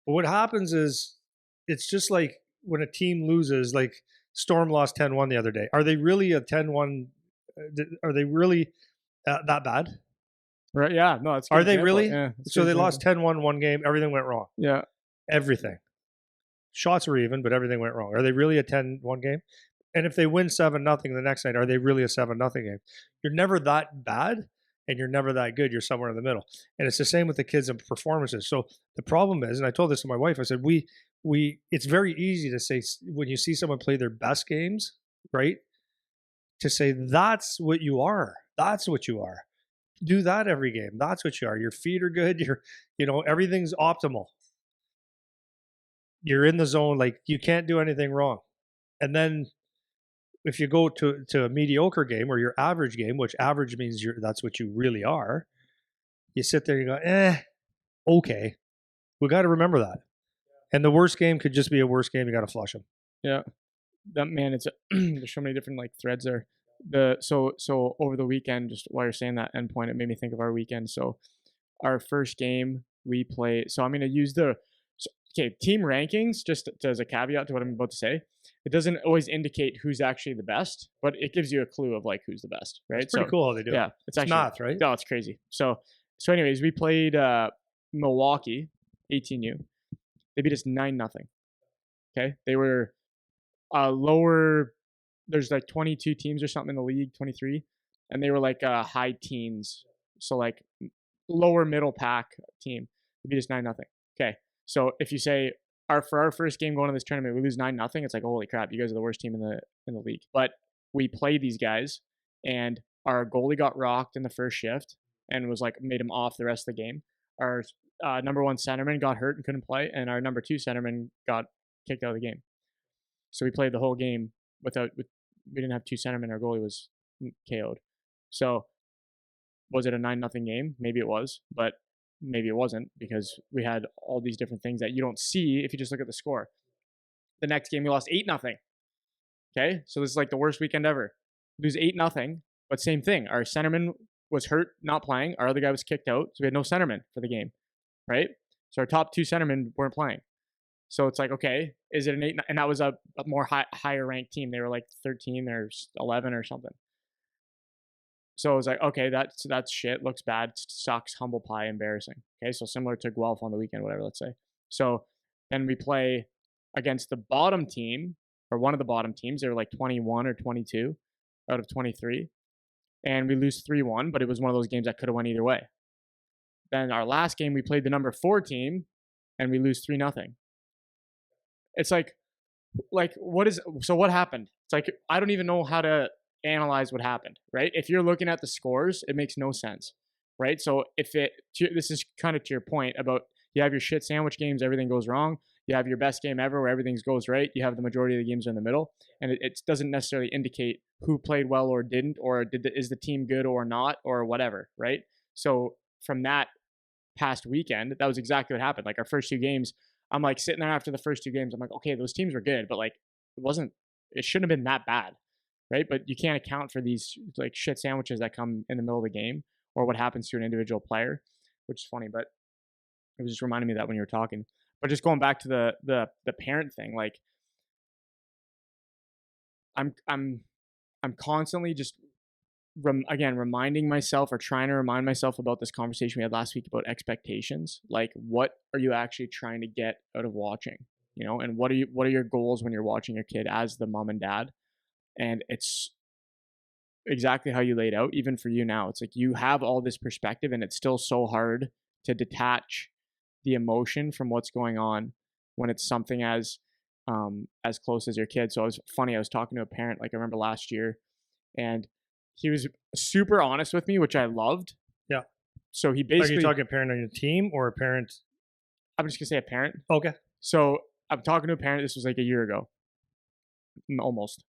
But what happens is it's just like when a team loses, like Storm lost 10-1 the other day. Are they really a 10-1? Are they really that bad? Right? Yeah. No, it's a good Are they example. really? Yeah, it's a So good they lost example. 10-1 one game. Everything went wrong. Yeah. Everything. Shots were even, but everything went wrong. Are they really a 10-1 game? And if they win 7-0 the next night, are they really a 7-0 game? You're never that bad and you're never that good. You're somewhere in the middle. And it's the same with the kids and performances. So the problem is, and I told this to my wife, I said, it's very easy to say when you see someone play their best games, right? To say that's what you are. That's what you are. Do that every game. That's what you are. Your feet are good. Everything's optimal. You're in the zone. Like you can't do anything wrong. And then if you go to a mediocre game or your average game, which average means that's what you really are, you sit there and you go, okay. We got to remember that. And the worst game could just be a worst game. You got to flush them. Yeah. That man, it's there's so many different like threads there. So over the weekend, just while you're saying that endpoint, it made me think of our weekend. So our first game we play. So I'm gonna use team rankings just as a caveat to what I'm about to say. It doesn't always indicate who's actually the best, but it gives you a clue of like who's the best, right? It's pretty cool how they do it. Yeah, it's actually math, right? No, it's crazy. So anyways, we played Milwaukee 18U. They beat us 9-0. Okay, they were lower. There's like 22 teams or something in the league, 23, and they were like high teens, so like lower middle pack team. They beat us 9-0. Okay, so if you say for our first game going to this tournament, we lose 9-0, it's like holy crap, you guys are the worst team in the league. But we played these guys, and our goalie got rocked in the first shift and was like made him off the rest of the game. Our number one centerman got hurt and couldn't play, and our number two centerman got kicked out of the game. So we played the whole game we didn't have two centermen. Our goalie was KO'd. So was it a 9-0 game? Maybe it was, but maybe it wasn't because we had all these different things that you don't see if you just look at the score. The next game we lost 8-0. Okay, so this is like the worst weekend ever. Lose 8-0, but same thing. Our centerman was hurt, not playing. Our other guy was kicked out, so we had no centerman for the game, right? So our top two centermen weren't playing. So it's like, okay, is it an 8? And that was a more higher ranked team. They were like 13 or 11 or something. So I was like, okay, that's shit. Looks bad. Sucks. Humble pie. Embarrassing. Okay, so similar to Guelph on the weekend, whatever. Let's say. So then we play against the bottom team or one of the bottom teams. They were like 21 or 22 out of 23, and we lose 3-1. But it was one of those games that could have went either way. Then our last game, we played the number 4 team, and we lose 3-0. It's like what happened? It's like, I don't even know how to analyze what happened, right? If you're looking at the scores, it makes no sense, right? So this is kind of to your point about you have your shit sandwich games, everything goes wrong. You have your best game ever where everything goes right. You have the majority of the games in the middle, and it doesn't necessarily indicate who played well or didn't, or is the team good or not, or whatever, right? So from that past weekend, that was exactly what happened. Like our first 2 games, I'm like sitting there after the first 2 games. I'm like, okay, those teams were good, but like it shouldn't have been that bad, right? But you can't account for these like shit sandwiches that come in the middle of the game or what happens to an individual player, which is funny. But it was just reminding me of that when you were talking. But just going back to the parent thing, like I'm constantly just reminding myself or trying to remind myself about this conversation we had last week about expectations. Like, what are you actually trying to get out of watching? And what are your goals when you're watching your kid as the mom and dad? And it's exactly how you laid out, even for you now. It's like you have all this perspective, and it's still so hard to detach the emotion from what's going on when it's something as close as your kid. So it was funny. I was talking to a parent, like I remember last year, and he was super honest with me, which I loved. Yeah. So he basically... Are you talking a parent on your team or a parent? I'm just going to say a parent. Okay. So I'm talking to a parent. This was like a year ago. Almost.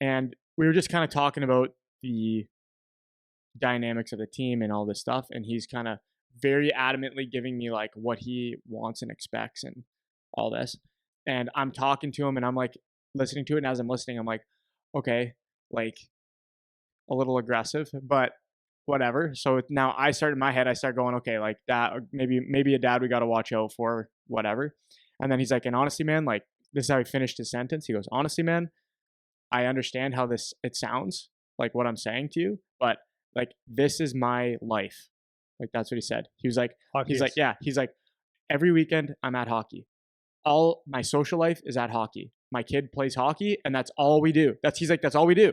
And we were just kind of talking about the dynamics of the team and all this stuff. And he's kind of very adamantly giving me like what he wants and expects and all this. And I'm talking to him and I'm like listening to it. And as I'm listening, I'm like, okay, like a little aggressive, but whatever. So now I start in my head, I start going, okay, like that, maybe a dad we got to watch out for, whatever. And then he's like, and honestly, man, like this is how he finished his sentence. He goes, honestly, man, I understand how this it sounds, like what I'm saying to you, but like this is my life. Like that's what he said. Hockey He's like, is. yeah, he's like, every weekend I'm at hockey. All my social life is at hockey. My kid plays hockey, and that's all we do. He's like, that's all we do.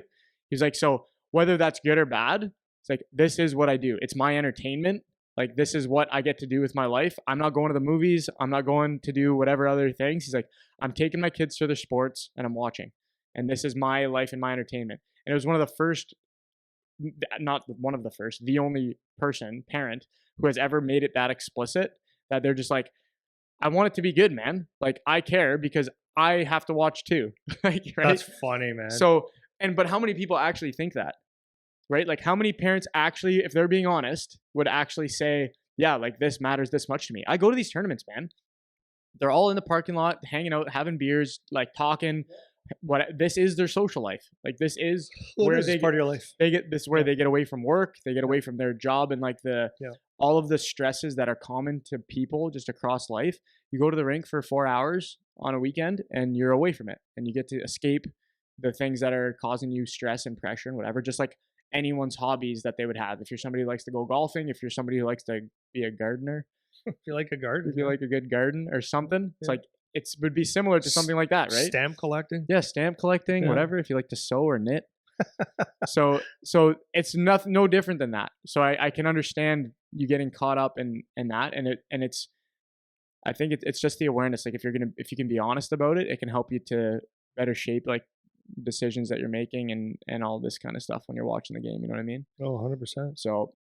He's like, so whether that's good or bad, it's like this is what I do. It's my entertainment. Like this is what I get to do with my life. I'm not going to the movies. I'm not going to do whatever other things. He's like, I'm taking my kids to their sports and I'm watching. And this is my life and my entertainment. And it was one of the first, not one of the first, the only parent who has ever made it that explicit that they're just like, I want it to be good, man. Like I care because I have to watch too. Like, right? That's funny, man. So, but how many people actually think that? Right? Like how many parents actually, if they're being honest, would actually say, yeah, like this matters this much to me. I go to these tournaments, man. They're all in the parking lot, hanging out, having beers, like talking. What this is their social life. Like this is Well, where it is part of your life. they get this where Yeah. they get away from work, they get away from their job and like Yeah. all of the stresses that are common to people just across life. You go to the rink for 4 hours on a weekend and you're away from it and you get to escape the things that are causing you stress and pressure and whatever, just like anyone's hobbies that they would have. If you're somebody who likes to go golfing, if you're somebody who likes to be a gardener, If you like a garden, if you like a good garden or something, it's Yeah. like it would be similar to something like that, right? Stamp collecting. Yeah, stamp collecting, Yeah. whatever. If you like to sew or knit, so it's nothing, no different than that. So I can understand you getting caught up in that, and it's I think it's just the awareness. Like if you can be honest about it, it can help you to better shape like decisions that you're making and all this kind of stuff when you're watching the game. You know what I mean? Oh, 100%. So